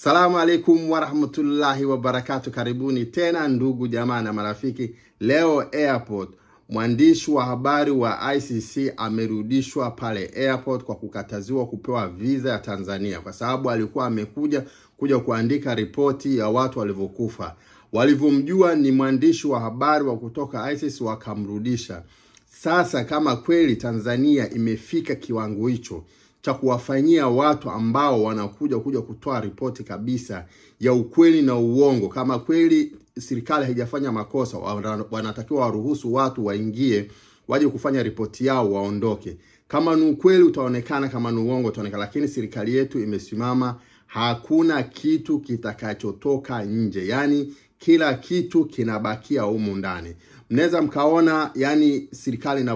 Salamu alaikum wa rahmatullahi wa barakatuh. Karibuni tena ndugu jamaa na marafiki. Leo airport, mwandishi wa habari wa ICC amerudishwa pale airport kwa kukataziwa kupewa visa ya Tanzania kwa sababu alikuwa amekuja kuandika ripoti ya watu walivyokufa. Walivyomjua ni mwandishi wa habari wa kutoka ICC wakamrudisha. Sasa kama kweli Tanzania imefika kiwango hicho cha kuwafanyia watu ambao wanakuja kutoa ripoti kabisa ya ukweli na uongo, kama kweli serikali haijafanya makosa, wanatakiwa waruhusu watu waingie waje kufanya ripoti yao waondoke. Kama ni ukweli utaonekana, kama ni uongo utaonekana, lakini serikali yetu imesimama, hakuna kitu kitakachotoka nje. Yani kila kitu kinabakia humu ndani. Mnaweza mkaona yani serikali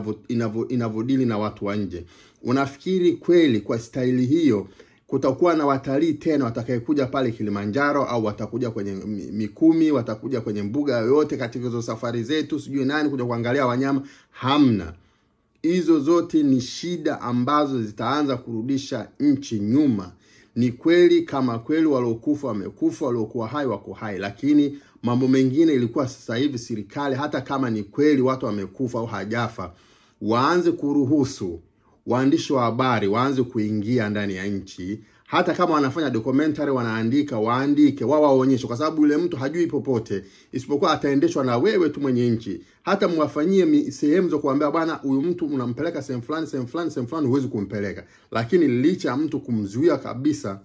inavodili na watu wa nje. Unafikiri kweli kwa staili hiyo kutakuwa na watalii tena watakayekuja pale Kilimanjaro, au watakuja kwenye Mikumi, watakuja kwenye mbuga yoyote katika hizo safari zetu, sijui nani kuja kuangalia wanyama? Hamna. Hizo zote ni shida ambazo zitaanza kurudisha nchi nyuma. Ni kweli kama kweli waliokufa wamekufa, waliokuwa hai wako hai, lakini mambo mengine ilikuwa sasa hivi serikali, hata kama ni kweli watu wamekufa au hajafa, waanze kuruhusu waandishi wa habari waanze kuingia ndani ya nchi. Hata kama wanafanya documentary, wanaandika, waandike, waonyeshe, kwa sababu yule mtu hajui popote isipokuwa ataendeshwa na wewe tu mwenye nchi. Hata mwafanyie sehemu za kuambia bwana huyu mtu unampeleka sehemu fulani huwezi kumpeleka, lakini licha mtu kumzuia kabisa,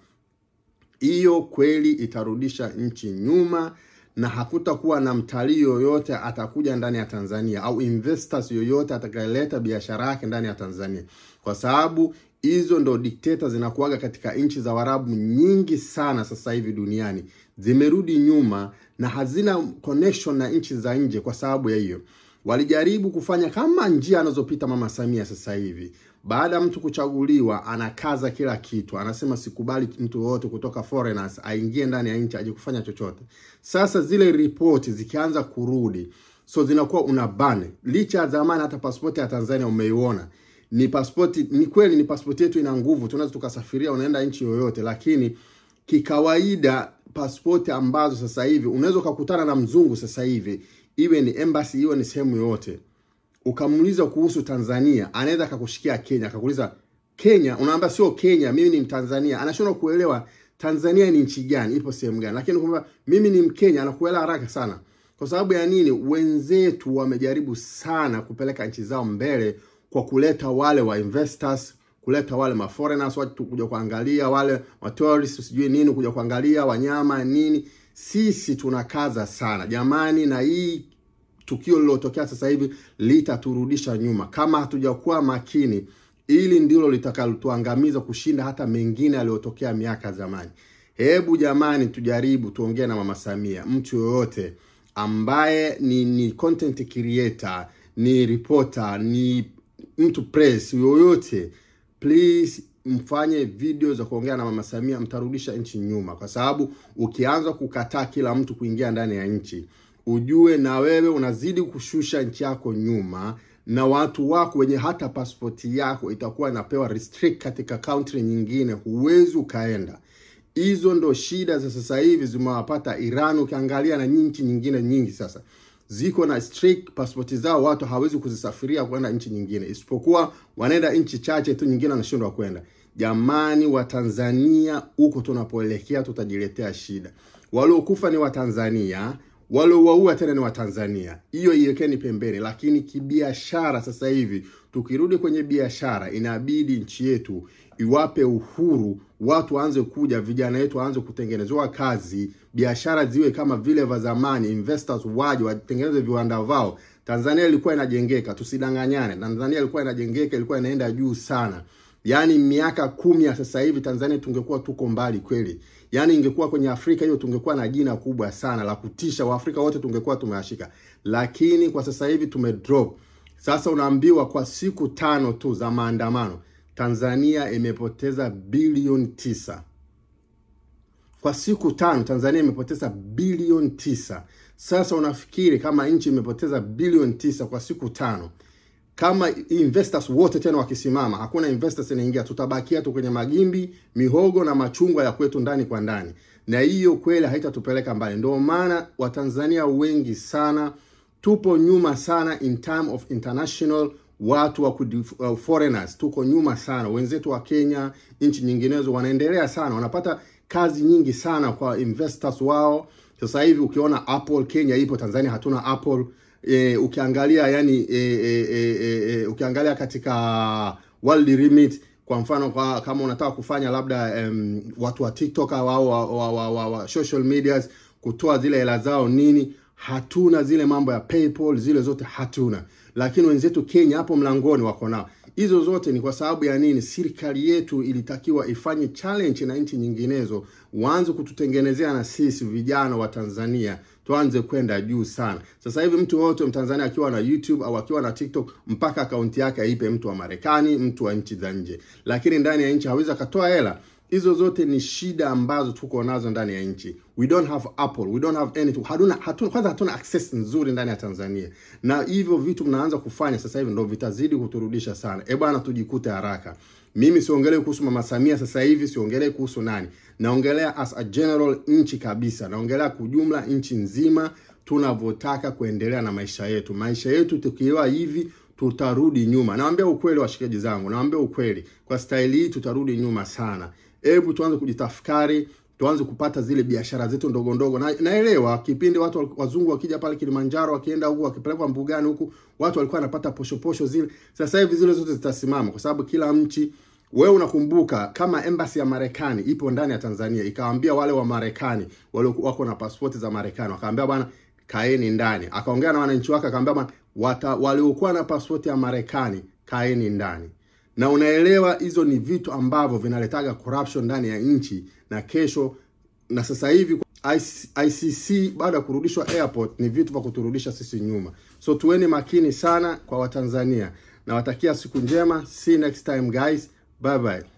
hiyo kweli itarudisha nchi nyuma, na hakutakuwa na mtalii yoyote atakuja ndani ya Tanzania, au investors yoyote atakayeleta biashara yake ndani ya Tanzania, kwa sababu hizo ndo dictator zinakuaga katika nchi za Waarabu nyingi sana sasa hivi duniani. Zimerudi nyuma na hazina connection na nchi za nje. Kwa sababu ya hiyo walijaribu kufanya kama njia anazopita Mama Samia sasa hivi. Baada mtu kuchaguliwa anakaza kila kitu, anasema sikubali mtu wote kutoka foreigners aingie ndani ya nchi aje kufanya chochote. Sasa zile ripoti zikianza kurudi, so zinakuwa unabane. Licha ya zamani hata pasipoti ya Tanzania umeiona, ni pasipoti, ni kweli ni pasipoti yetu ina nguvu, tunaweza tukasafiria unaenda nchi yoyote, lakini kikawaida pasipoti ambazo sasa hivi unaweza kukutana na mzungu sasa hivi, iwe ni embassy iwe ni sehemu yoyote, ukamuuliza kuhusu Tanzania, anaweza akakushikia Kenya, akakuuliza Kenya, unaambia sio Kenya, mimi ni Mtanzania. Anashindwa kuelewa Tanzania ni nchi gani, ipo sehemu gani, lakini kwamba mimi ni Mkenya anakuelewa haraka sana. Kwa sababu ya nini? Wenzetu wamejaribu sana kupeleka nchi zao mbele kwa kuleta wale wa investors, kuleta wale ma foreigners watu kuja kuangalia, wale wa tourists sijui nini kuja kuangalia wanyama nini. Sisi tunakaza sana jamani, na hii tukio lilotokea sasa hivi litaturudisha nyuma kama hatujakuwa makini. Ili ndilo litakalotuangamiza kushinda hata mengine yaliyotokea miaka zamani. Hebu jamani tujaribu tuongee na Mama Samia. Mtu yoyote ambaye ni content creator, ni reporter, ni mtu press yoyote, please mfanye video za kuongea na Mama Samia, mtarudisha nchi nyuma. Kwa sababu ukianza kukataa kila mtu kuingia ndani ya nchi, ujue na wewe unazidi kushusha nchi yako nyuma, na watu wako wenye hata pasipoti yako itakuwa inapewa restrict katika country nyingine, huwezi ukaenda. Hizo ndo shida za sasa hivi zimewapata Iran. Ukiangalia na nchi nyingine nyingi sasa ziko na strict pasipoti zao, watu hawezi kuzisafiria kwenda nchi nyingine, isipokuwa wanaenda nchi chache tu, nyingine wanashindwa kwenda. Jamani wa Tanzania, huko tunapoelekea tutajiletea shida. Waliokufa ni wa Tanzania, waliowaua tena ni wa Tanzania, hiyo iwekeni pembeni. Lakini kibiashara sasa hivi, tukirudi kwenye biashara, inabidi nchi yetu iwape uhuru, watu waanze kuja, vijana wetu waanze kutengenezwa kazi, biashara ziwe kama vile vya zamani, investors waje watengeneze viwanda vao. Tanzania ilikuwa inajengeka, tusidanganyane. Tanzania ilikuwa inajengeka, ilikuwa inaenda juu sana. Yani miaka 10 ya sasa hivi Tanzania tungekuwa tuko mbali kweli. Yani ingekuwa kwenye Afrika hiyo tungekuwa na jina kubwa sana la kutisha, Waafrika wote tungekuwa tumewashika. Lakini kwa sasa hivi tumedrop. Sasa unaambiwa kwa siku 5 tu za maandamano Tanzania imepoteza bilioni 9. Kwa siku 5 Tanzania imepoteza bilioni 9. Sasa unafikiri kama nchi imepoteza bilioni 9 kwa siku 5, kama investors wote tena wakisimama, hakuna investors inaingia, tutabakia tu kwenye magimbi, mihogo na machungwa ya kwetu ndani kwa ndani. Na hiyo kweli haitatupeleka mbali. Ndio maana Watanzania wengi sana tupo nyuma sana in time of international watu wa foreigners, tuko nyuma sana. Wenzetu wa Kenya, nchi nyinginezo wanaendelea sana, wanapata kazi nyingi sana kwa investors wao. Sasa hivi ukiona Apple Kenya ipo, Tanzania hatuna Apple. Ukiangalia yani ukiangalia katika world limit, kwa mfano kama unataka kufanya labda watu wa TikTok au wa social medias kutoa zile hela zao nini, hatuna zile mambo ya PayPal, zile zote hatuna. Lakini wenzetu Kenya hapo mlangoni wako nao. Hizo zote ni kwa sababu ya nini? Serikali yetu ilitakiwa ifanye challenge na nchi nyinginezo, waanze kututengenezea na sisi vijana wa Tanzania tuanze kwenda juu sana. Sasa hivi mtu wote Mtanzania akiwa na YouTube au akiwa na TikTok, mpaka akaunti yake aipe mtu wa Marekani, mtu wa nchi za nje. Lakini ndani ya nchi hawezi katoa hela. Hizo zote ni shida ambazo tuko nazo ndani ya nchi. We don't have Apple, we don't have anything. Hatuna access nzuri ndani ya Tanzania. Na hivyo vitu mnaanza kufanya sasa hivi ndio vitazidi kuturudisha sana. Bwana, tujikute haraka. Mimi siongelee kuhusu Mama Samia sasa hivi, siongelee kuhusu nani. Naongelea as a general nchi kabisa. Naongelea kujumla nchi nzima tunavyotaka kuendelea na maisha yetu. Maisha yetu tukiwa hivi tutarudi nyuma. Naambia ukweli washikaji zangu, naambia ukweli. Kwa style hii tutarudi nyuma sana. Hebu tuanze kujitafakari, tuanze kupata zile biashara zetu ndogo ndogo. Naelewa kipindi watu wazungu wakija pale Kilimanjaro, wakienda huko wakipelekwa mbugani huku, watu walikuwa wanapata posho zile. Sasa hivi zile zote zitasimama kwa sababu kila mchi, wewe unakumbuka kama embassy ya Marekani ipo ndani ya Tanzania, ikawaambia wale wa Marekani wale wako na pasipoti za Marekani, wakaambia bwana kaeni ndani. Akaongea na wananchi wake akaambia bwana waliokuwa na pasipoti ya Marekani kaeni ndani. Na unaelewa hizo ni vitu ambavyo vinaletaga corruption ndani ya nchi. Na kesho na sasa hivi ICC baada ya kurudishwa airport ni vitu vya kuturudisha sisi nyuma. So tuweni makini sana kwa Watanzania. Na watakia siku njema. See you next time guys. Bye bye.